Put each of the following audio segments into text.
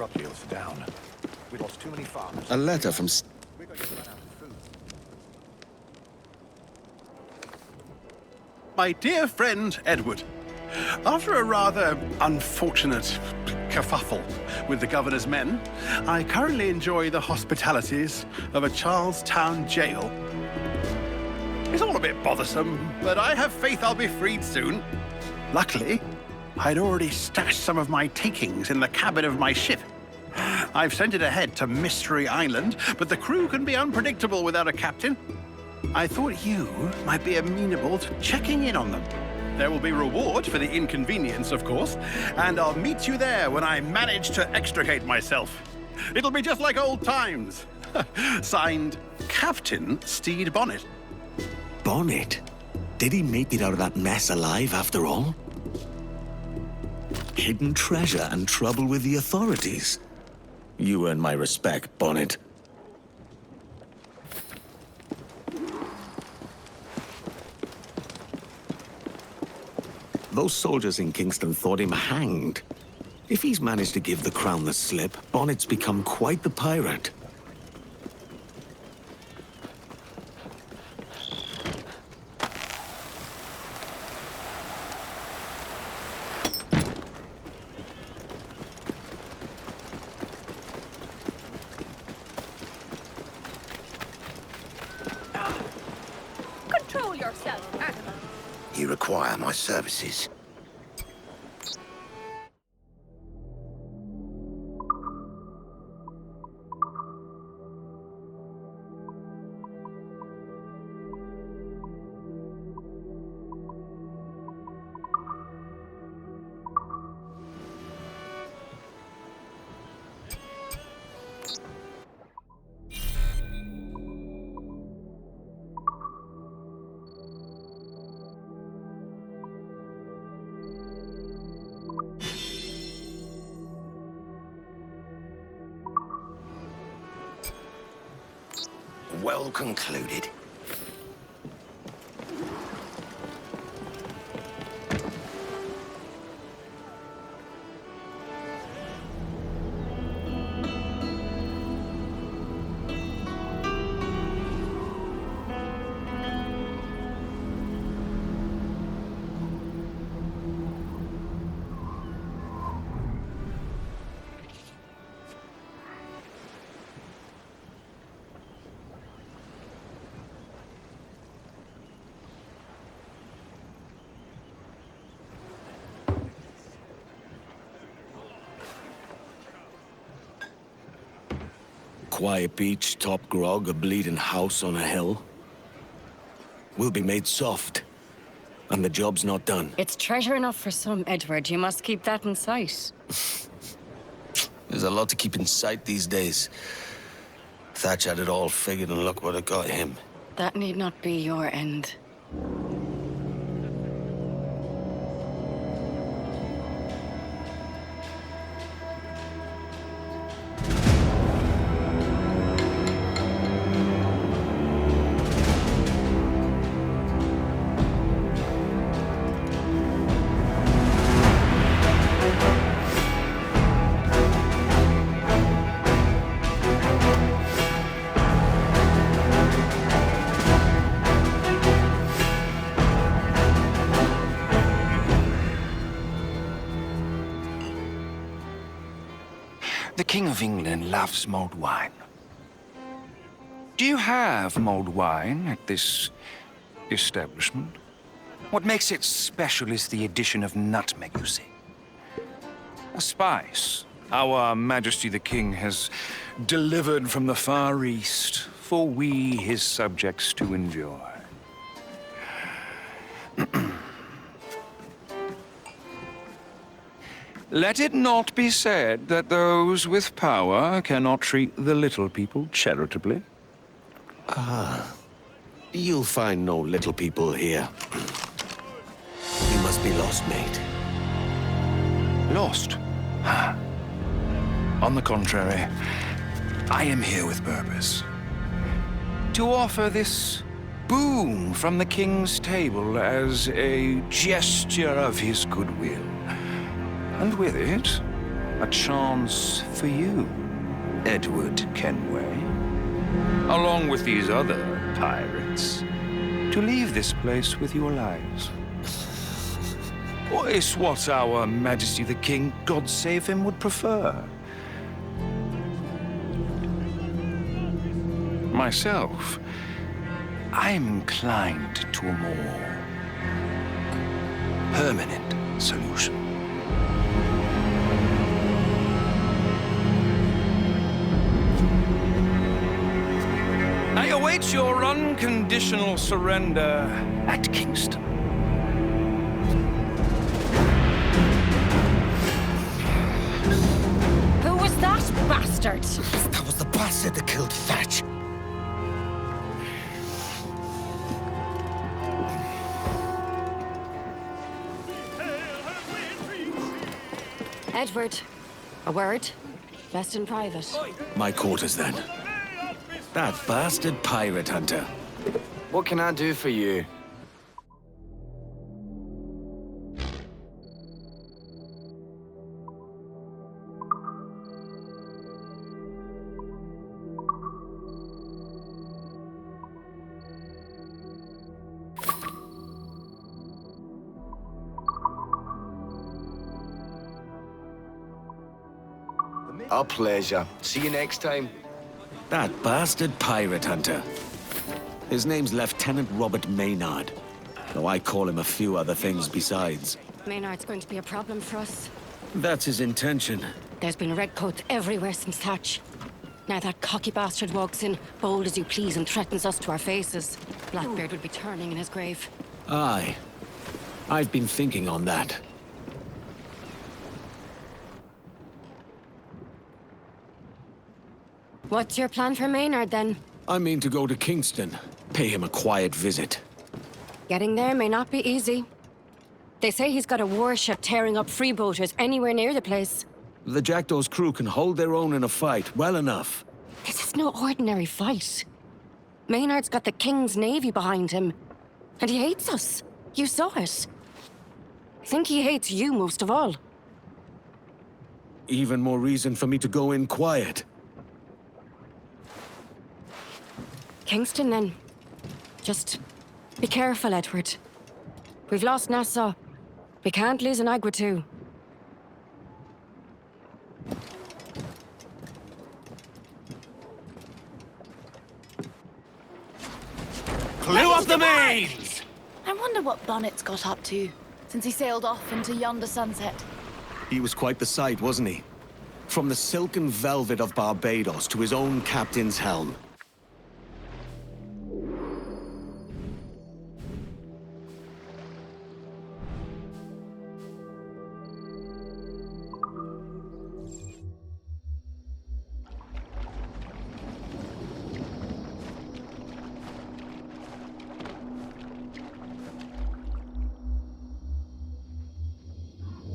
crop yields are down. We lost too many farmers. A letter from... We're going to run out of food. My dear friend, Edward. After a rather unfortunate kerfuffle with the governor's men, I currently enjoy the hospitalities of a Charlestown jail. It's all a bit bothersome, but I have faith I'll be freed soon. Luckily, I'd already stashed some of my takings in the cabin of my ship. I've sent it ahead to Mystery Island, but the crew can be unpredictable without a captain. I thought you might be amenable to checking in on them. There will be reward for the inconvenience, of course, and I'll meet you there when I manage to extricate myself. It'll be just like old times. Signed, Captain Steed Bonnet. Bonnet? Did he make it out of that mess alive after all? Hidden treasure and trouble with the authorities. You earn my respect, Bonnet. Those soldiers in Kingston thought him hanged. If he's managed to give the crown the slip, Bonnet's become quite the pirate. Control yourself, animal. You require my services. Well concluded. Quiet beach, top grog, a bleeding house on a hill. We'll be made soft. And the job's not done. It's treasure enough for some, Edward. You must keep that in sight. There's a lot to keep in sight these days. Thatch had it all figured and look what it got him. That need not be your end. The King of England loves mulled wine. Do you have mulled wine at this establishment? What makes it special is the addition of nutmeg, you see. A spice our Majesty the King has delivered from the Far East for we, his subjects, to enjoy. Let it not be said that those with power cannot treat the little people charitably. You'll find no little people here. You must be lost, mate. Lost? On the contrary, I am here with purpose. To offer this boon from the king's table as a gesture of his goodwill. And with it, a chance for you, Edward Kenway, along with these other pirates, to leave this place with your lives. Or is what our Majesty the King, God save him, would prefer. Myself, I'm inclined to a more permanent solution. I await your unconditional surrender at Kingston. Who was that bastard? That was the bastard that killed Thatch. Edward, a word, best in private. My quarters, then. That bastard pirate hunter. What can I do for you? A pleasure. See you next time. That bastard pirate hunter. His name's Lieutenant Robert Maynard, though I call him a few other things besides. Maynard's going to be a problem for us. That's his intention. There's been redcoats everywhere since Thatch. Now that cocky bastard walks in, bold as you please, and threatens us to our faces. Blackbeard would be turning in his grave. Aye. I've been thinking on that. What's your plan for Maynard, then? I mean to go to Kingston, pay him a quiet visit. Getting there may not be easy. They say he's got a warship tearing up freeboaters anywhere near the place. The Jackdaw's crew can hold their own in a fight well enough. This is no ordinary fight. Maynard's got the King's Navy behind him. And he hates us. You saw it. I think he hates you most of all. Even more reason for me to go in quiet. Kingston, then. Just be careful, Edward. We've lost Nassau. We can't lose Anagua too. Clew up the mains! I wonder what Bonnet's got up to, since he sailed off into yonder sunset. He was quite the sight, wasn't he? From the silken velvet of Barbados to his own captain's helm.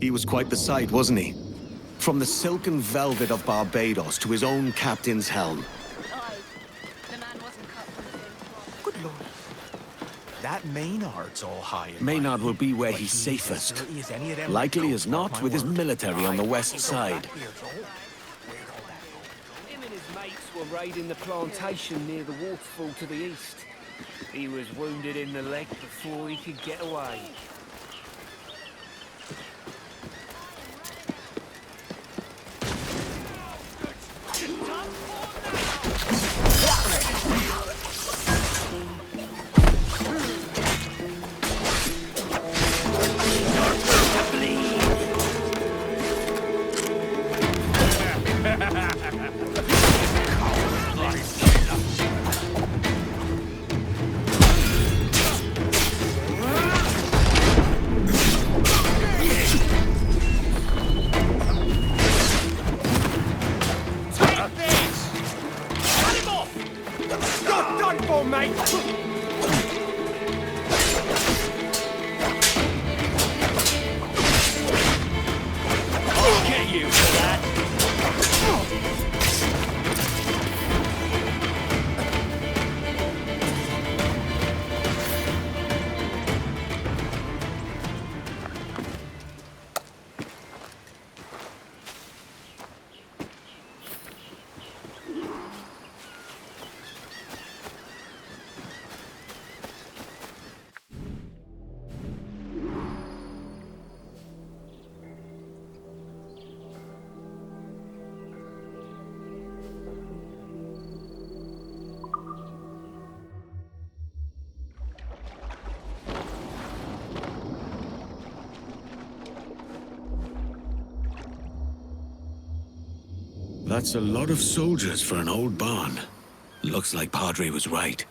He was quite the sight, wasn't he? From the silken velvet of Barbados to his own captain's helm. Aye. The man wasn't cut from the same cloth. Good lord. That Maynard's all high and Maynard mighty, will be where but he's he ain't safest. as dirty as any of them Likely redcoats, as not, mark with my his words. military on the Aye, west he's side. got Blackbeard's all. Where'd all that go? Him and his mates were raiding the plantation near the waterfall to the east. He was wounded in the leg before he could get away. That's a lot of soldiers for an old barn. Looks like Padre was right.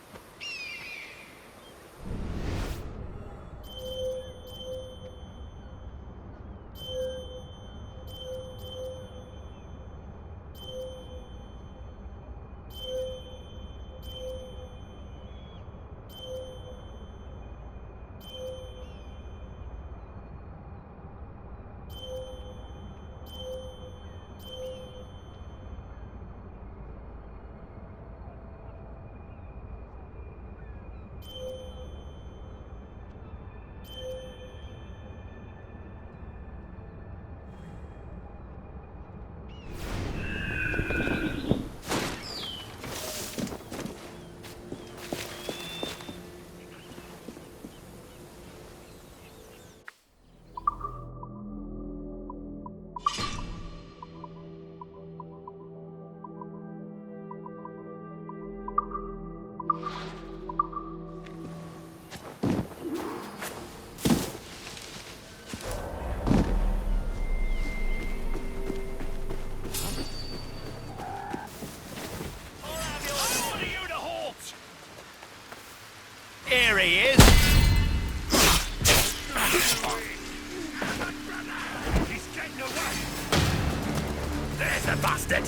Here he is! He's getting away! There's the bastard!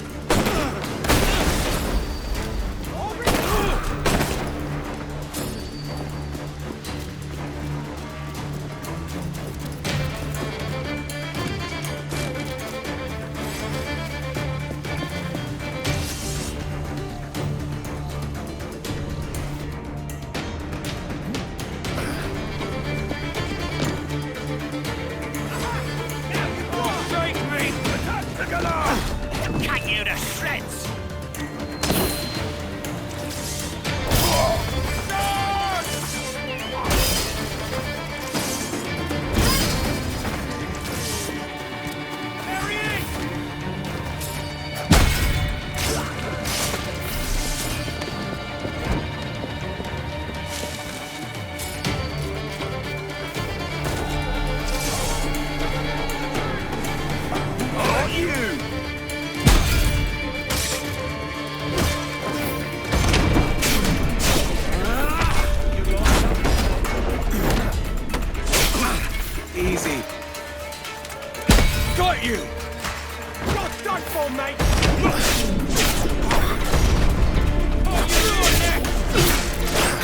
Cut you to shreds! There he is! Oh, you! Easy. Got you! Got done for, mate! Oh, you're next!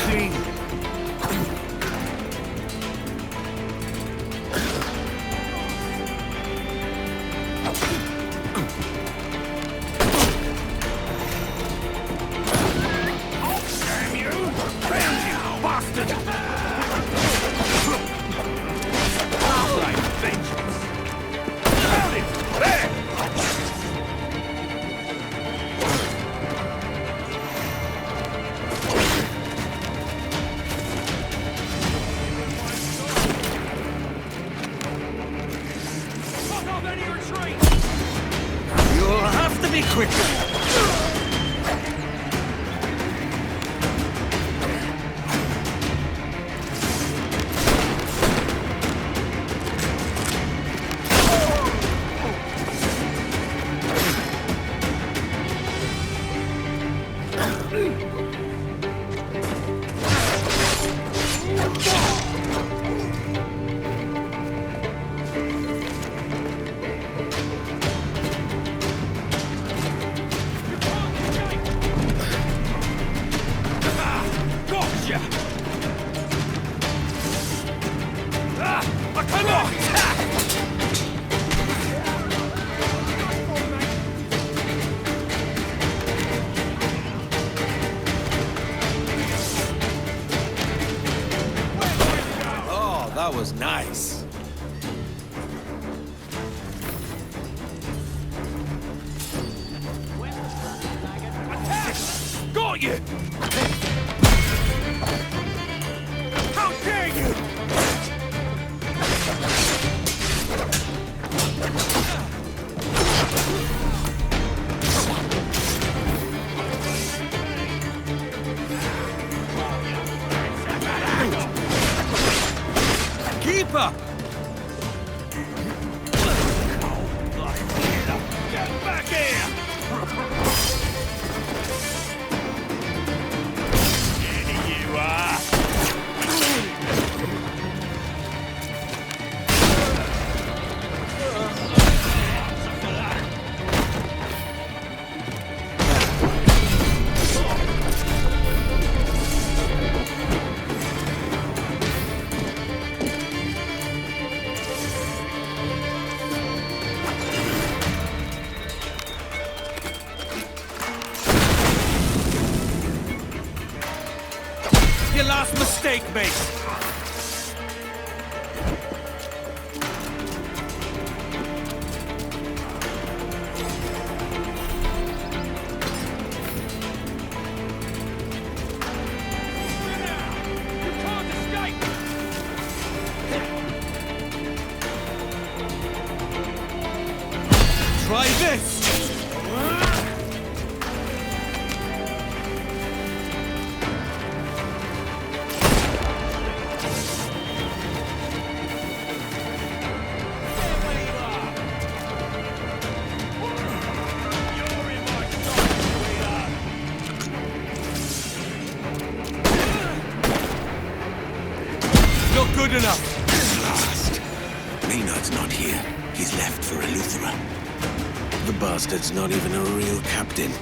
Clean. Damn you! Found you, bastard! Right, vengeance! Found him! There! Fuck off any retreat! You'll have to be quicker. Gotcha! Come on! Oh, that was nice. Got you! How dare you! Keep up. Get back here! mistake, mate! Try this! Not good enough! Last. Maynard's not here. He's left for Eleuthera. The bastard's not even a real captain.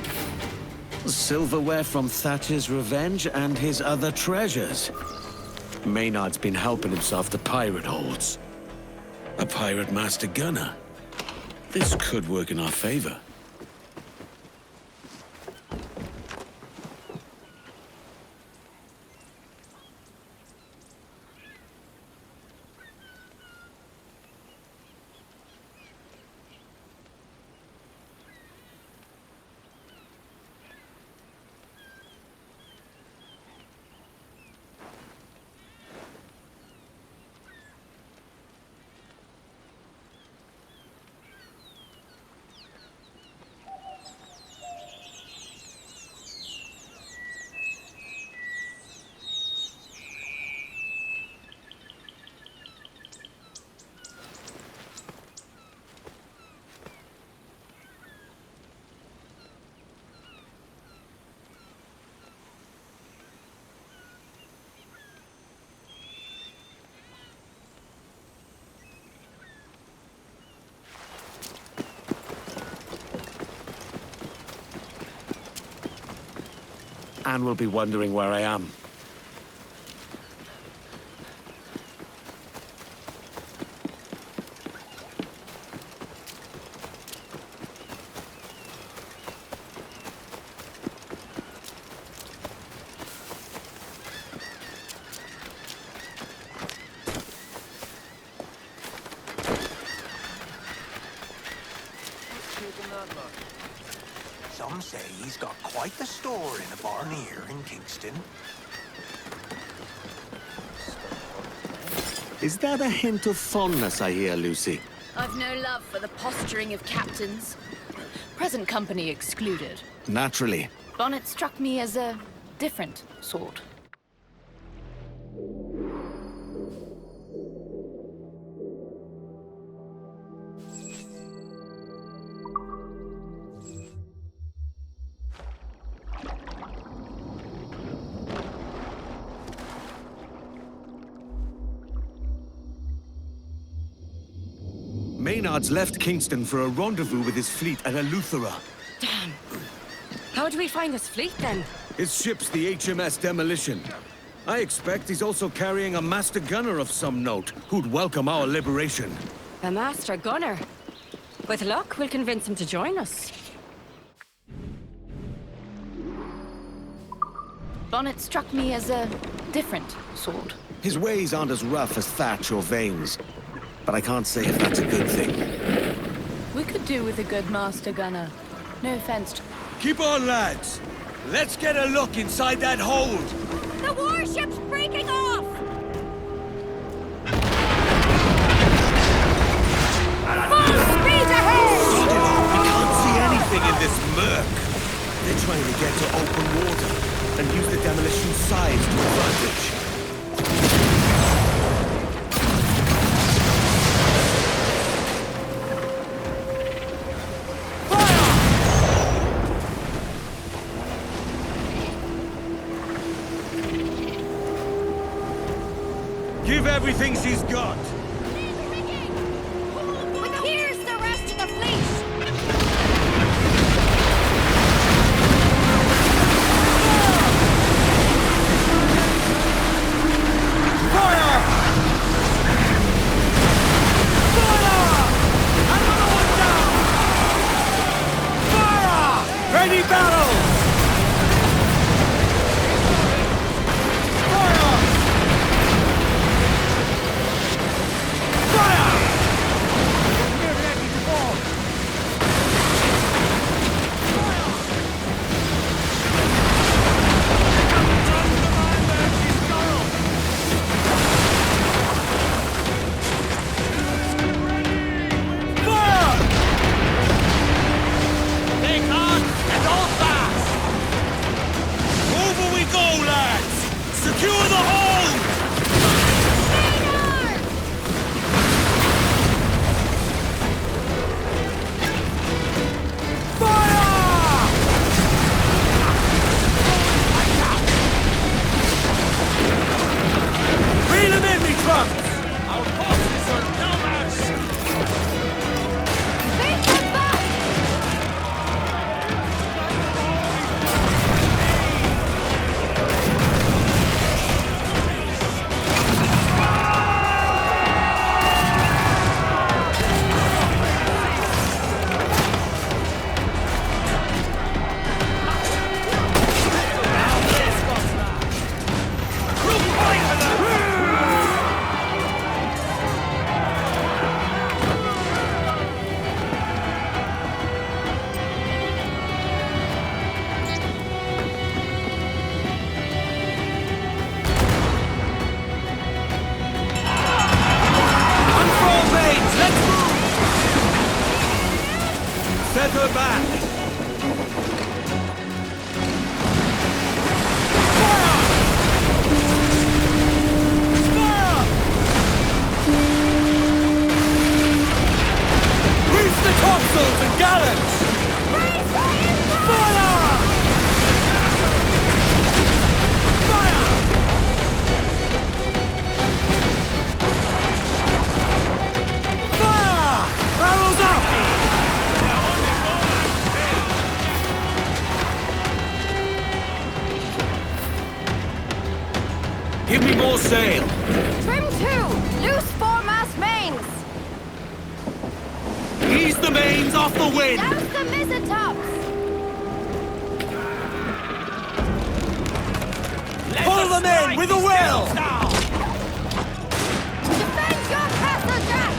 Silverware from Thatcher's revenge and his other treasures. Maynard's been helping himself to pirate holds. A pirate master gunner. This could work in our favor. Anne will be wondering where I am. Some say he's got quite the store in a barn here in Kingston. Is that a hint of fondness I hear, Lucy? I've no love for the posturing of captains. Present company excluded. Naturally. Bonnet struck me as a different sort. Maynard's left Kingston for a rendezvous with his fleet at Eleuthera. Damn. How do we find this fleet, then? His ship's the HMS Demolition. I expect he's also carrying a master gunner of some note, who'd welcome our liberation. A master gunner. With luck, we'll convince him to join us. Bonnet struck me as a different sort. His ways aren't as rough as Thatch or Vane's, but I can't say if that's a good thing. We could do with a good master gunner. No offense to... Keep on, lads! Let's get a look inside that hold! The warship's breaking off! Full speed ahead! Sod it all, we can't see anything in this murk! They're trying to get to open water and use the demolition size to advantage. Give everything she's got! But here's the rest of the fleet! Fire! Fire! Another one down! Fire! Ready battle! Fire! get her back! Reach the topsails and gallants! Fire! Fire! Fire! Barrels up! Give me more sail! Trim two! Loose foremast mains! Ease the mains off the wind! Douse the mizzen tops! Pull them in with a will! Defend your castle, Jack!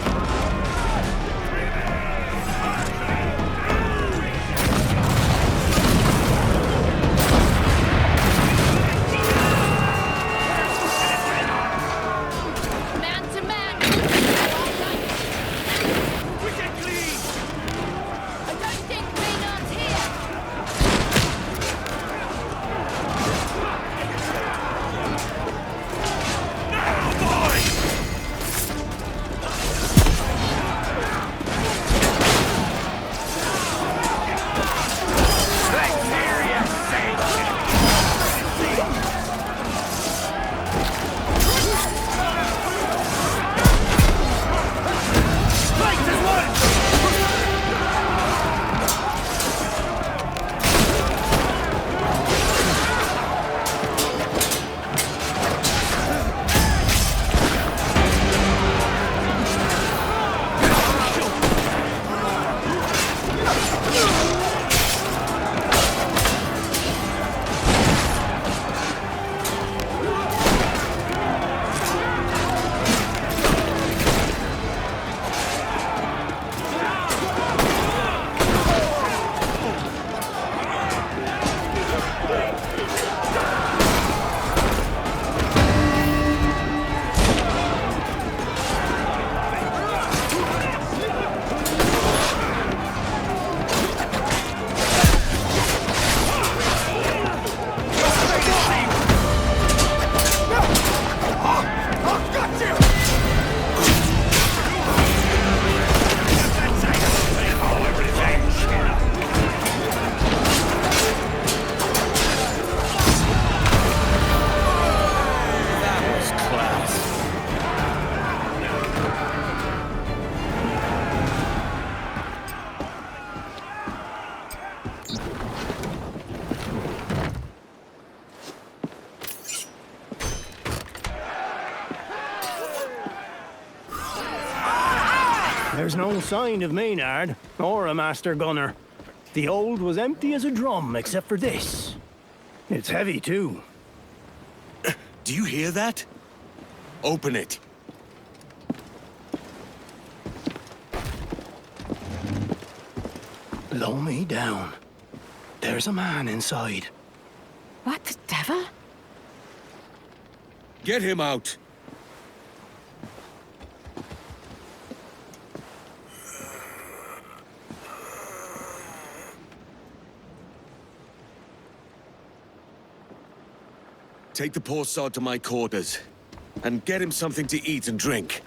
Man to man! I don't think Maynard's here! There's no sign of Maynard, or a master gunner. The old was empty as a drum, except for this. It's heavy, too. Do you hear that? Open it. Low me down. There's a man inside. What the devil? Get him out. Take the poor sod to my quarters, and get him something to eat and drink.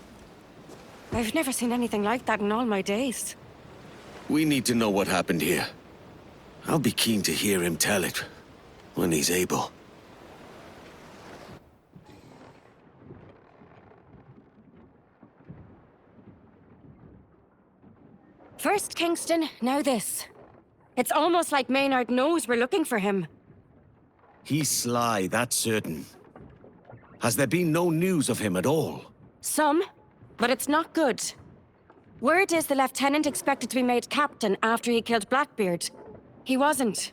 I've never seen anything like that in all my days. We need to know what happened here. I'll be keen to hear him tell it, when he's able. First Kingston, now this. It's almost like Maynard knows we're looking for him. He's sly, that's certain. Has there been no news of him at all? Some, but it's not good. Word is the lieutenant expected to be made captain after he killed Blackbeard. He wasn't.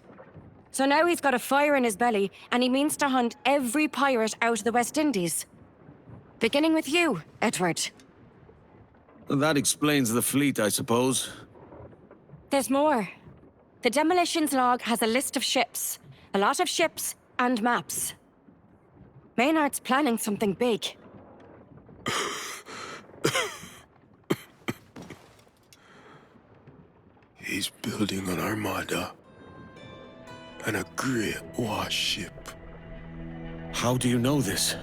So now he's got a fire in his belly, and he means to hunt every pirate out of the West Indies. Beginning with you, Edward. That explains the fleet, I suppose. There's more. The demolitions log has a list of ships. A lot of ships and maps. Maynard's planning something big. He's building an armada and a great warship. How do you know this?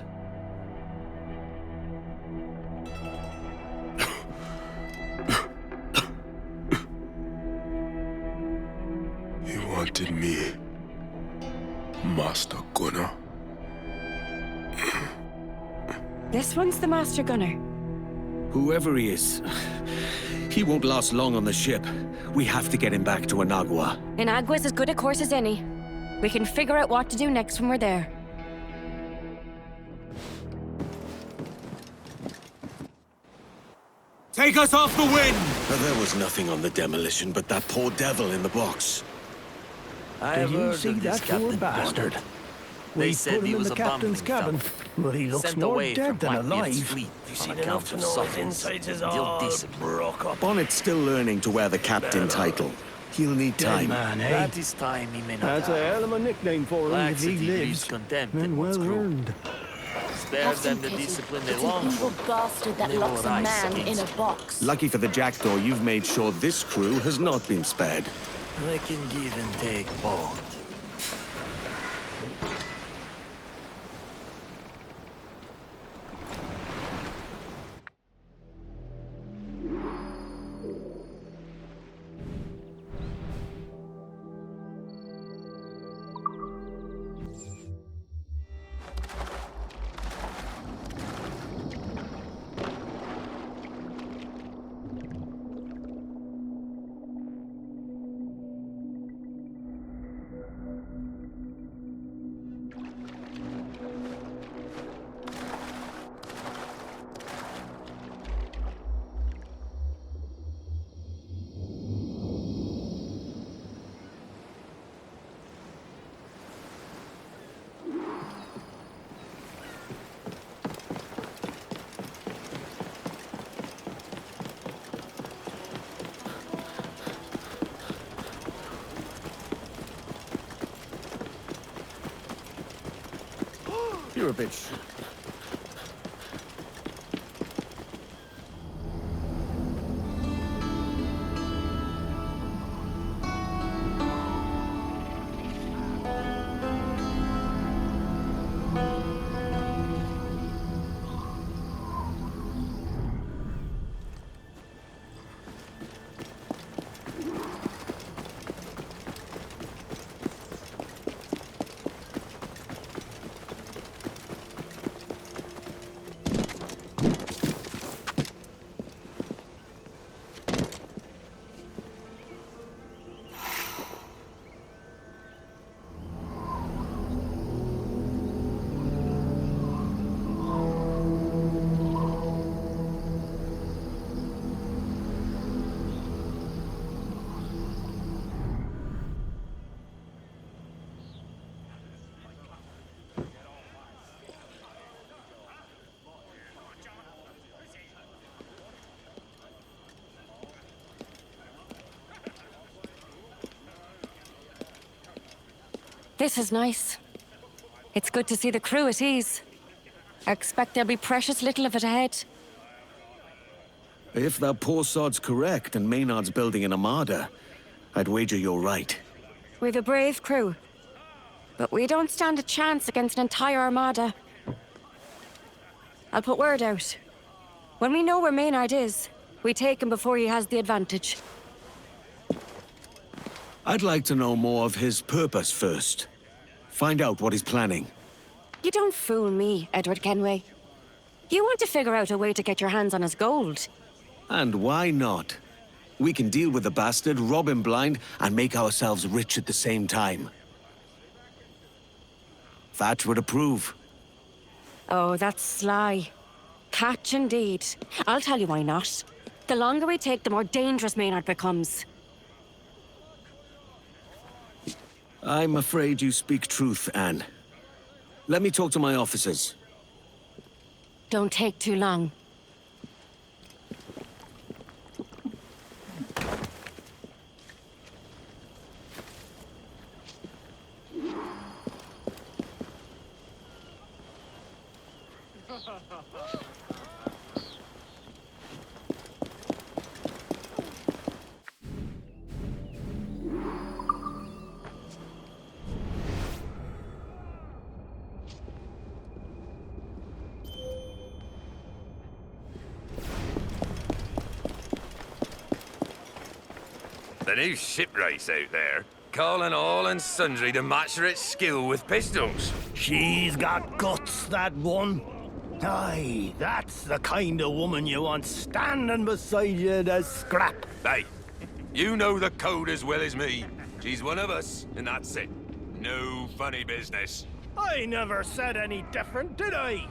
He wanted me, Master Gunner. This one's the Master Gunner. Whoever he is, he won't last long on the ship. We have to get him back to Anagua. Inagua's as good a course as any. We can figure out what to do next when we're there. Take us off the wind! There was nothing on the demolition but that poor devil in the box. Did you see that poor bastard? We put him in the captain's cabin, but he looks more dead than alive. You see enough to know his insides is all broke up. Bonnet's still learning to wear the captain title. He'll need time. Man, eh? That is time he may not That's a hell of a nickname for him if he lives. And well earned. Spare them the discipline they long Evil for. bastard that locks a man in a box. Lucky for the jackdaw, you've made sure this crew has not been spared. I can give and take both. You're a bitch. This is nice. It's good to see the crew at ease. I expect there'll be precious little of it ahead. If that poor sod's correct and Maynard's building an armada, I'd wager you're right. We've a brave crew. But we don't stand a chance against an entire armada. I'll put word out. When we know where Maynard is, we take him before he has the advantage. I'd like to know more of his purpose first. Find out what he's planning. You don't fool me, Edward Kenway. You want to figure out a way to get your hands on his gold. And why not? We can deal with the bastard, rob him blind, and make ourselves rich at the same time. Thatch would approve. Oh, that's sly. Catch indeed. I'll tell you why not. The longer we take, the more dangerous Maynard becomes. I'm afraid you speak truth, Anne. Let me talk to my officers. Don't take too long. The new shipwrights out there, calling all and sundry to match her at skill with pistols. She's got guts, that one. Aye, that's the kind of woman you want standing beside you to scrap. Hey, you know the code as well as me. She's one of us, and that's it. No funny business. I never said any different, did I?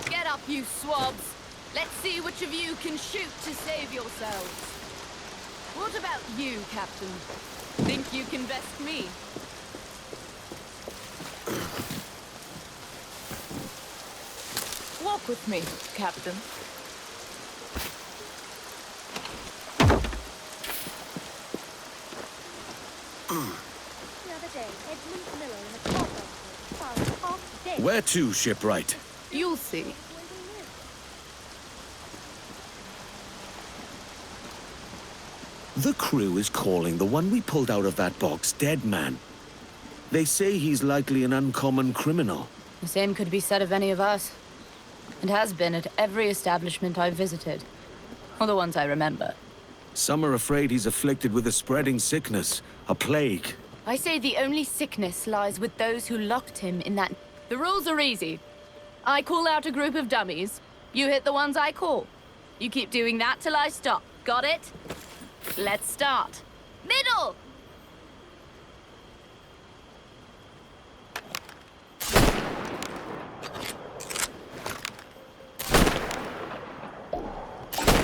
Get up, you swabs. Let's see which of you can shoot to save yourselves. What about you, Captain? Think you can best me? Walk with me, Captain. Where to, shipwright? You'll see. The crew is calling the one we pulled out of that box dead man. They say he's likely an uncommon criminal. The same could be said of any of us. It has been at every establishment I've visited. Or the ones I remember. Some are afraid he's afflicted with a spreading sickness, a plague. I say the only sickness lies with those who locked him in that... The rules are easy. I call out a group of dummies. You hit the ones I call. You keep doing that till I stop. Got it? Let's start. Middle!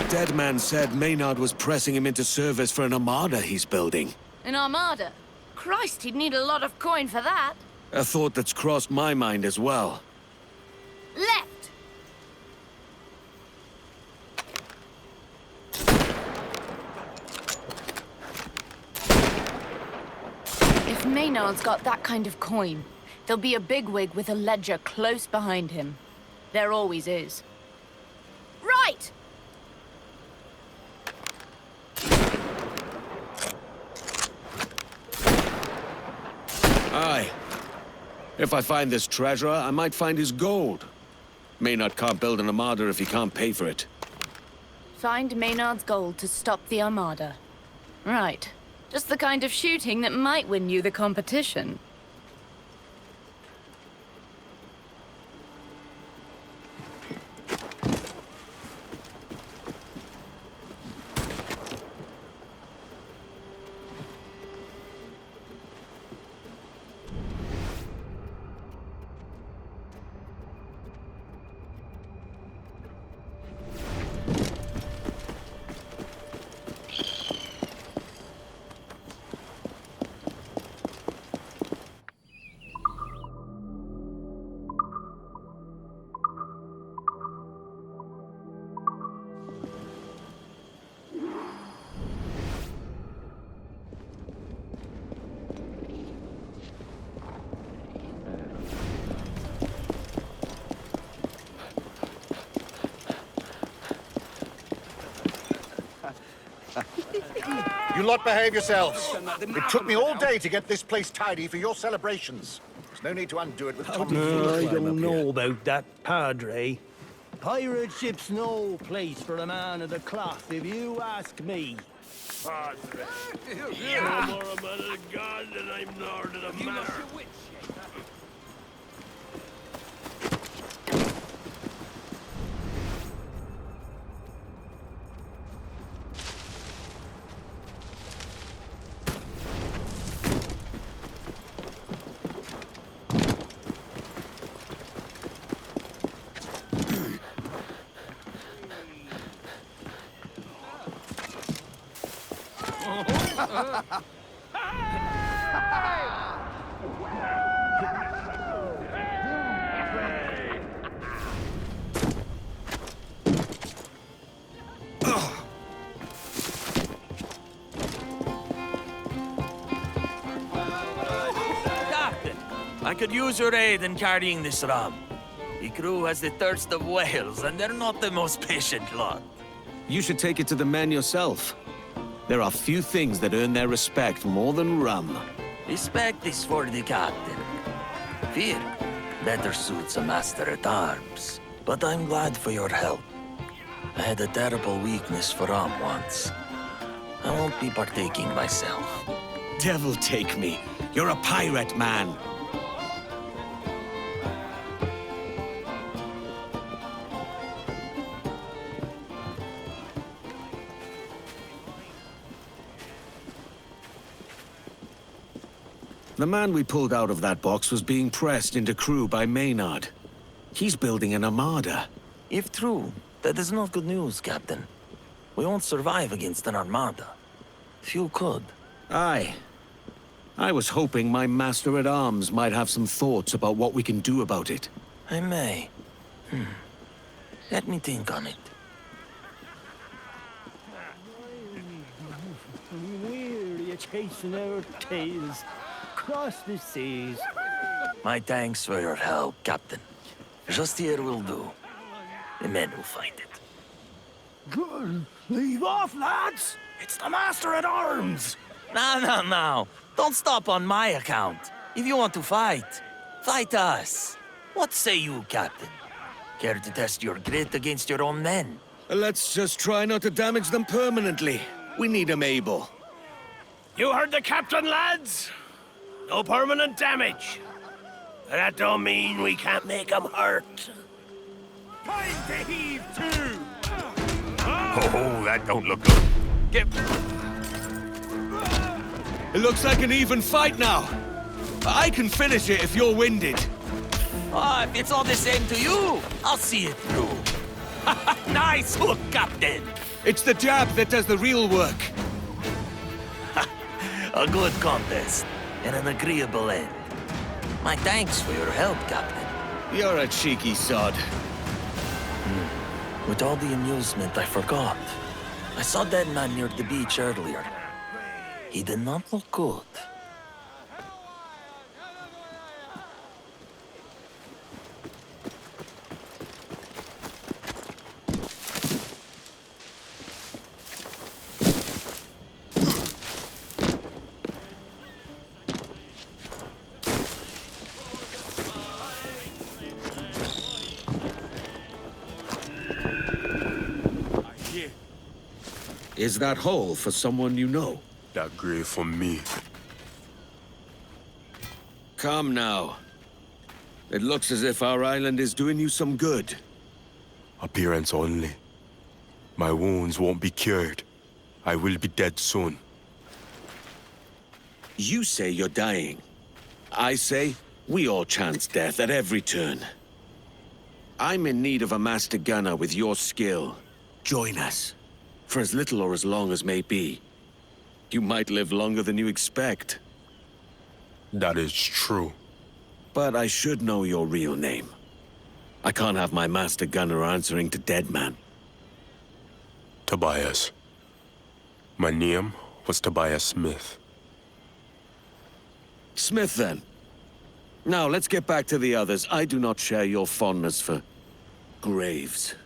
Dead man said Maynard was pressing him into service for an armada he's building. An armada? Christ, he'd need a lot of coin for that. A thought that's crossed my mind as well. Left! If Maynard's got that kind of coin, there'll be a bigwig with a ledger close behind him. There always is. Right! Aye. If I find this treasure, I might find his gold. Maynard can't build an armada if he can't pay for it. Find Maynard's gold to stop the armada. Right. Just the kind of shooting that might win you the competition. You lot behave yourselves. It took me all day to get this place tidy for your celebrations. There's no need to undo it with Tommy. I don't know about that, Padre. Pirate ship's no place for a man of the cloth, if you ask me. Padre. No more a man of the god than I'm lord of the manor. Captain, I could use your aid in carrying this rum. The crew has the thirst of whales, and they're not the most patient lot. You should take it to the men yourself. There are few things that earn their respect more than rum. Respect is for the captain. Fear better suits a master-at-arms. But I'm glad for your help. I had a terrible weakness for rum once. I won't be partaking myself. Devil take me. You're a pirate, man. The man we pulled out of that box was being pressed into crew by Maynard. He's building an armada. If true, that is not good news, Captain. We won't survive against an armada. Few could. Aye. I was hoping my master-at-arms might have some thoughts about what we can do about it. I may. Let me think on it. We're chasing our tails across the seas. My thanks for your help, Captain. Just here will do. The men will find it. Good. Leave off, lads! It's the Master-at-Arms! No. Don't stop on my account. If you want to fight, fight us. What say you, Captain? Care to test your grit against your own men? Let's just try not to damage them permanently. We need them able. You heard the captain, lads? No permanent damage. But that don't mean we can't make them hurt. Time to heave to! Oh, that don't look good. Get... It looks like an even fight now. I can finish it if you're winded. If it's all the same to you, I'll see it through. Nice hook, Captain! It's the jab that does the real work. A good contest, and an agreeable end. My thanks for your help, Captain. You're a cheeky sod. With all the amusement, I forgot. I saw that man near the beach earlier. He did not look good. Is that hole for someone you know? That grave for me. Come now. It looks as if our island is doing you some good. Appearance only. My wounds won't be cured. I will be dead soon. You say you're dying. I say we all chance death at every turn. I'm in need of a master gunner with your skill. Join us. For as little or as long as may be. You might live longer than you expect. That is true. But I should know your real name. I can't have my master gunner answering to dead man. Tobias. My name was Tobias Smith. Smith, then. Now, let's get back to the others. I do not share your fondness for graves.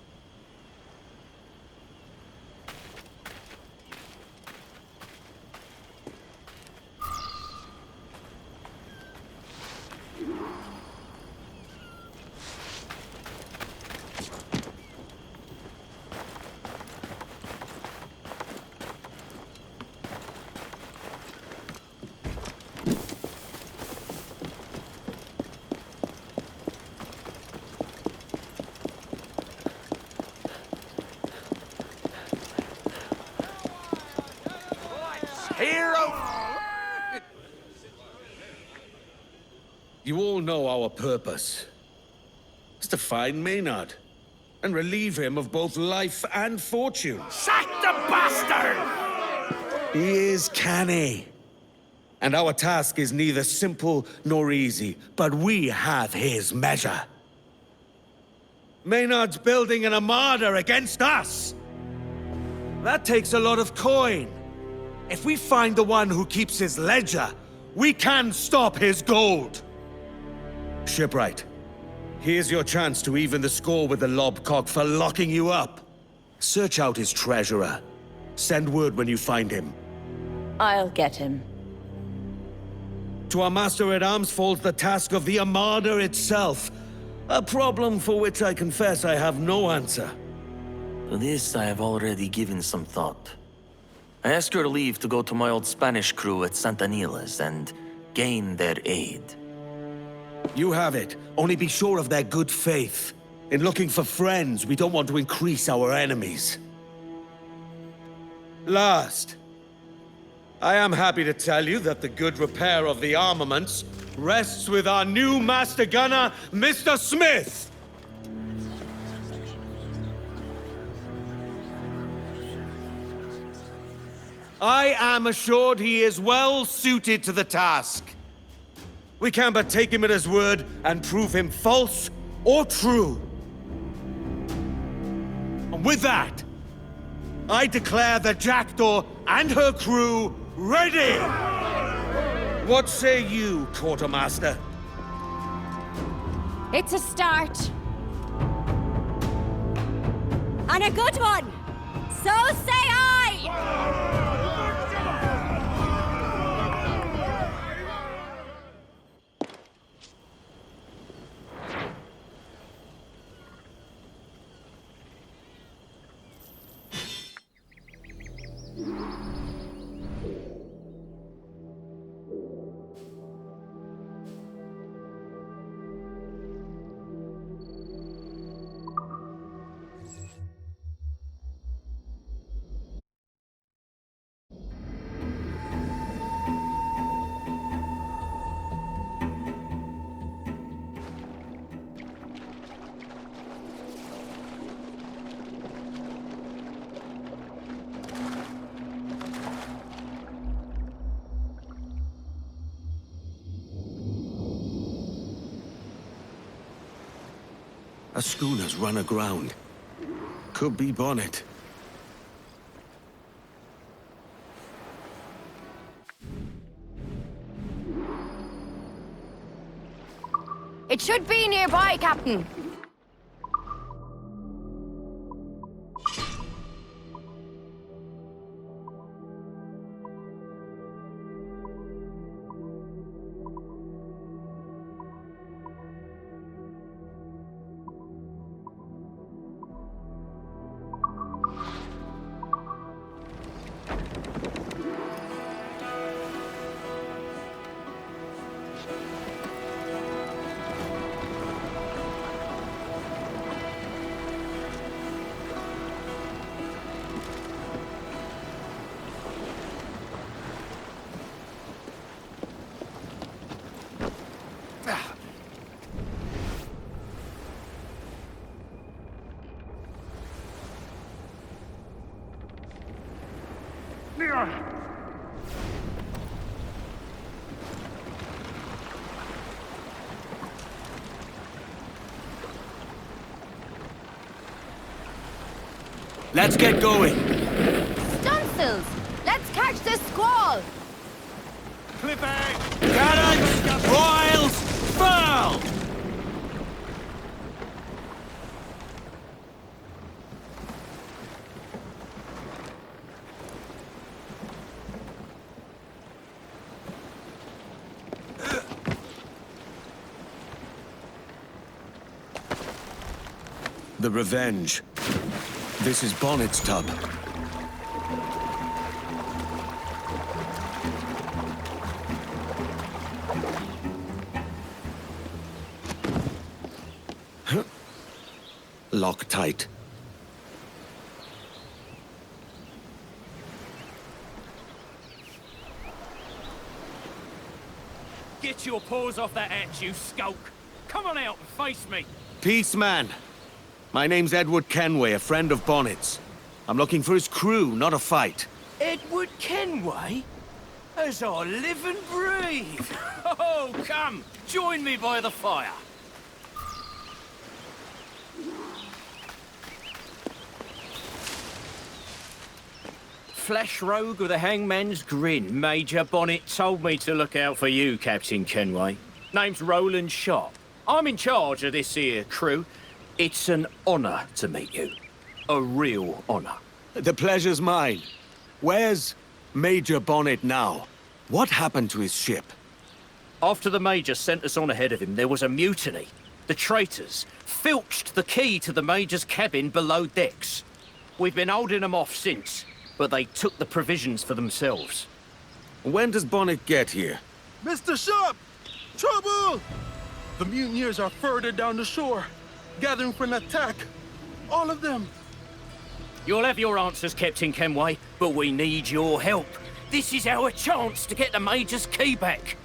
You all know our purpose. It's to find Maynard and relieve him of both life and fortune. Sack the bastard! He is canny. And our task is neither simple nor easy, but we have his measure. Maynard's building an armada against us. That takes a lot of coin. If we find the one who keeps his ledger, we can stop his gold. Shipwright, here's your chance to even the score with the lobcock for locking you up. Search out his treasurer. Send word when you find him. I'll get him. To our Master-at-Arms falls the task of the Armada itself. A problem for which I confess I have no answer. To this I have already given some thought. I asked your leave to go to my old Spanish crew at Santanila's and gain their aid. You have it. Only be sure of their good faith. In looking for friends, we don't want to increase our enemies. Last, I am happy to tell you that the good repair of the armaments rests with our new master gunner, Mr. Smith! I am assured he is well suited to the task. We can but take him at his word and prove him false or true. And with that, I declare the Jackdaw and her crew ready! What say you, Quartermaster? It's a start. And a good one! So say I! A schooner's run aground. Could be Bonnet. It should be nearby, Captain. Let's get going! Stunsails! Let's catch this squall! Clipping! Cannons! Royals! Furl! The Revenge. This is Bonnet's tub. Lock tight. Get your paws off that hatch, you skulk! Come on out and face me! Peace, man. My name's Edward Kenway, a friend of Bonnet's. I'm looking for his crew, not a fight. Edward Kenway? As I live and breathe! Oh, come! Join me by the fire! Flesh rogue with a hangman's grin. Major Bonnet told me to look out for you, Captain Kenway. Name's Roland Sharp. I'm in charge of this here crew. It's an honor to meet you. A real honor. The pleasure's mine. Where's Major Bonnet now? What happened to his ship? After the Major sent us on ahead of him, there was a mutiny. The traitors filched the key to the Major's cabin below decks. We've been holding them off since, but they took the provisions for themselves. When does Bonnet get here? Mr. Sharp! Trouble! The mutineers are further down the shore, gathering for an attack. All of them. You'll have your answers, Captain Kenway, but we need your help. This is our chance to get the Major's key back.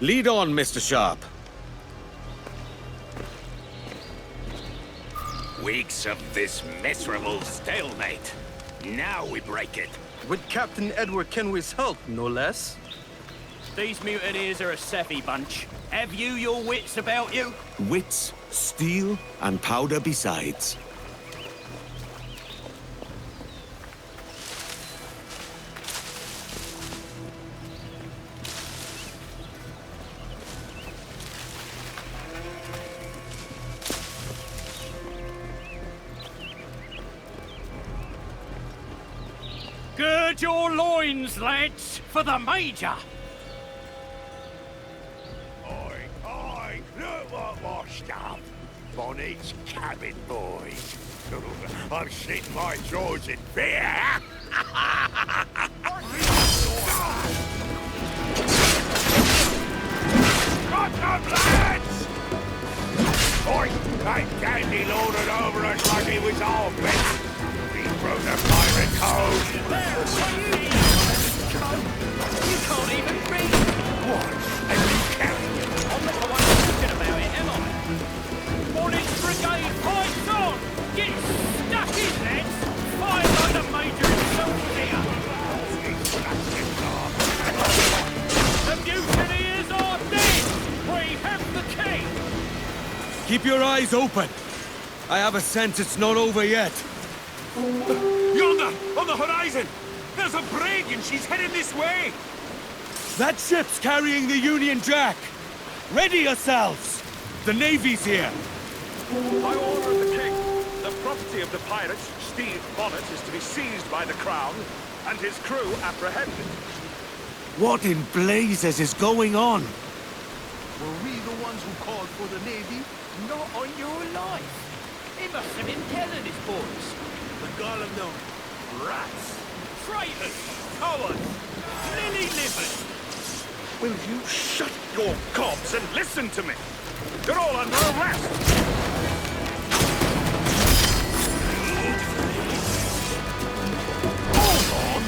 Lead on, Mr. Sharp. Weeks of this miserable stalemate. Now we break it. With Captain Edward Kenway's help, no less. These mutineers are a savvy bunch. Have you your wits about you? Wits, steel, and powder besides. Gird your loins, lads, for the Major! Oi, look what washed up. Bonnet's cabin boy. I'm slitting my jaws in fear. Got them, lads! Oi, that dandy lorded over us like he was all bent. He broke the pirate code. You can't even read! What? And you can't? I'm not the one talking about it, am I? Bonnet's brigade fights on! Get stuck in, lads! Fire like the Major himself here! The mutineers are dead! We have the key! Keep your eyes open. I have a sense it's not over yet. Yonder, on the horizon! There's a brig and she's headed this way! That ship's carrying the Union Jack! Ready yourselves! The Navy's here! By order of the King, the property of the pirates, Steve Bonnet, is to be seized by the Crown, and his crew apprehended. What in blazes is going on? Were we the ones who called for the Navy? Not on your life! He must have been telling his boys. The gall of them. Rats! Traitors! Cowards! Lily-livers! Will you shut your gobs and listen to me? You're all under arrest! Hold on!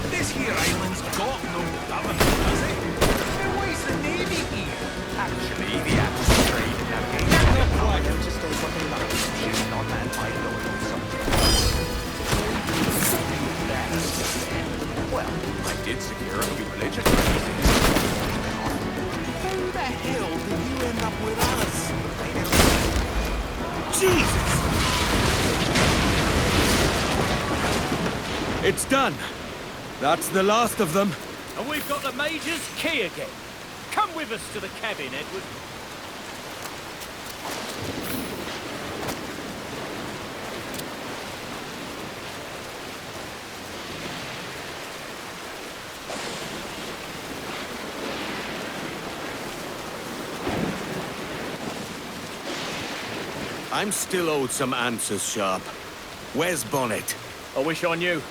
This here island's got no government, does it? Then why's the Navy here? Actually, the Admiral's trade and navigation. I noticed there's something about a ship not manned by Lord or something. Well, I did secure a few religious reasons. How the hell did you end up with us? Jesus! It's done. That's the last of them. And we've got the Major's key again. Come with us to the cabin, Edward. I'm still owed some answers, Sharp. Where's Bonnet? I wish I knew.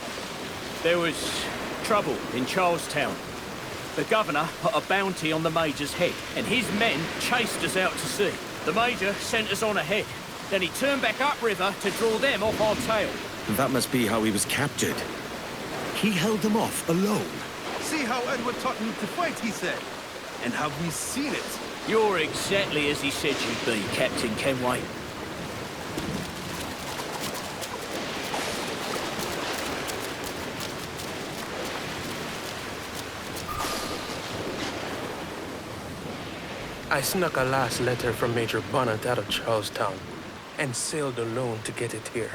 There was trouble in Charlestown. The governor put a bounty on the Major's head, and his men chased us out to sea. The Major sent us on ahead. Then he turned back upriver to draw them off our tail. That must be how he was captured. He held them off alone. See how Edward taught me to fight, he said. And have we seen it? You're exactly as he said you'd be, Captain Kenway. I snuck a last letter from Major Bonnet out of Charlestown and sailed alone to get it here.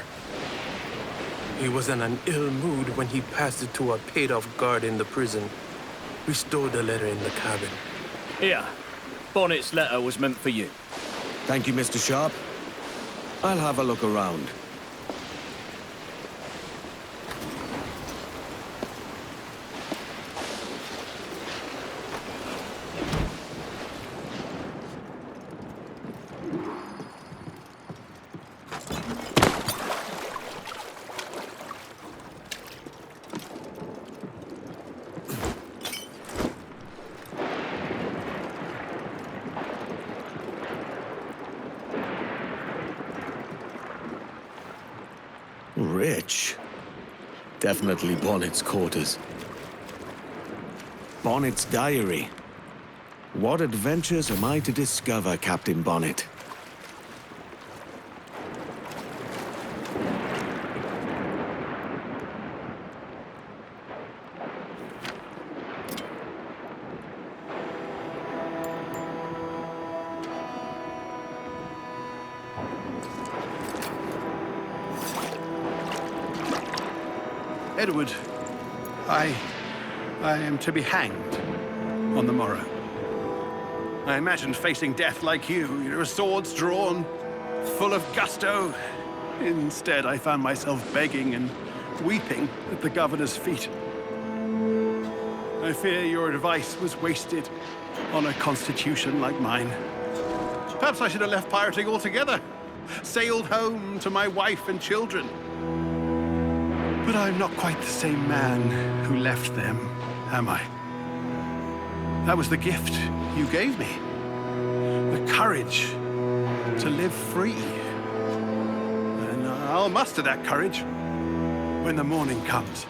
He was in an ill mood when he passed it to a paid-off guard in the prison. We stowed the letter in the cabin. Here. Bonnet's letter was meant for you. Thank you, Mr. Sharp. I'll have a look around. Rich. Definitely Bonnet's quarters. Bonnet's diary. What adventures am I to discover, Captain Bonnet? Edward, I am to be hanged on the morrow. I imagined facing death like you, your swords drawn, full of gusto. Instead, I found myself begging and weeping at the governor's feet. I fear your advice was wasted on a constitution like mine. Perhaps I should have left pirating altogether, sailed home to my wife and children. But I'm not quite the same man who left them, am I? That was the gift you gave me. The courage to live free. And I'll muster that courage when the morning comes.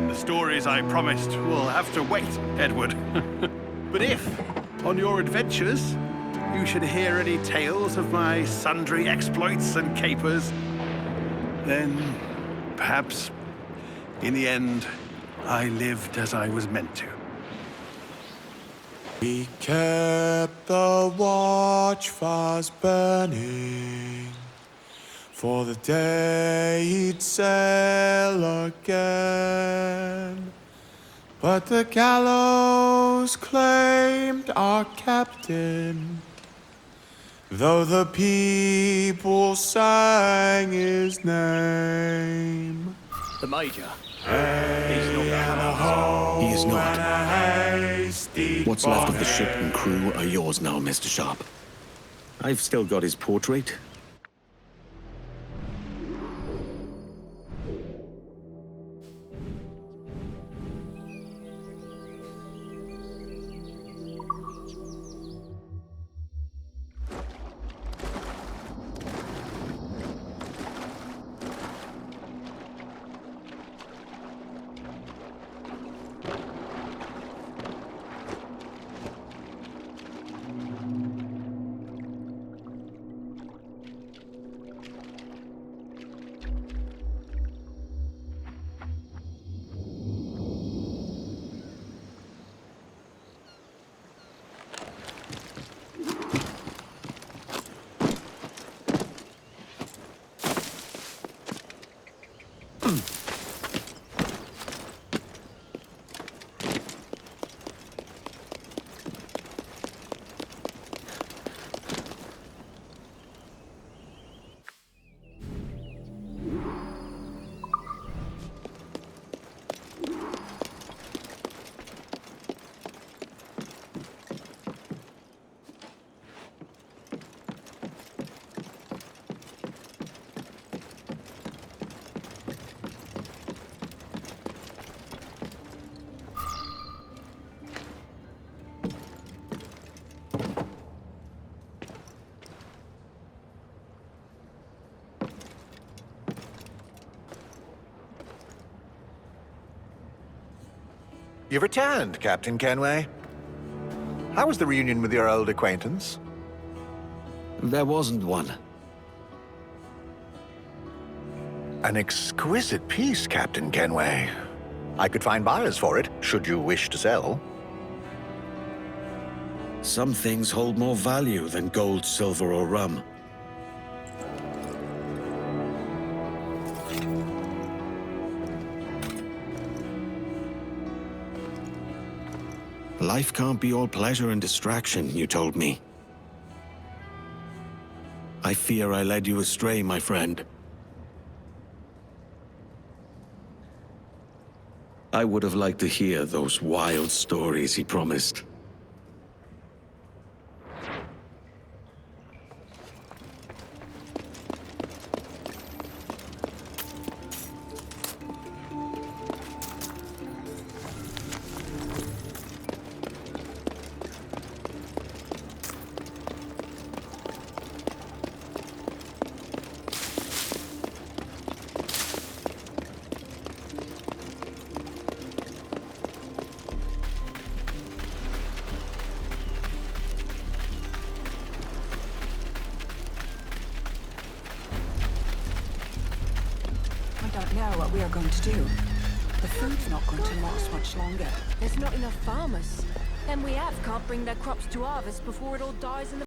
The stories I promised will have to wait, Edward. But if, on your adventures, you should hear any tales of my sundry exploits and capers, then perhaps, in the end, I lived as I was meant to. We kept the watch fast burning, for the day he'd sail again. But the gallows claimed our captain, though the people sang his name. The Major. He is not. What's left of the ship and crew are yours now, Mr. Sharp. I've still got his portrait. You've returned, Captain Kenway. How was the reunion with your old acquaintance? There wasn't one. An exquisite piece, Captain Kenway. I could find buyers for it, should you wish to sell. Some things hold more value than gold, silver, or rum. Life can't be all pleasure and distraction, you told me. I fear I led you astray, my friend. I would have liked to hear those wild stories he promised. know what we are going to do. The food's not going to last much longer. There's not enough farmers. Them we have can't bring their crops to harvest before it all dies in the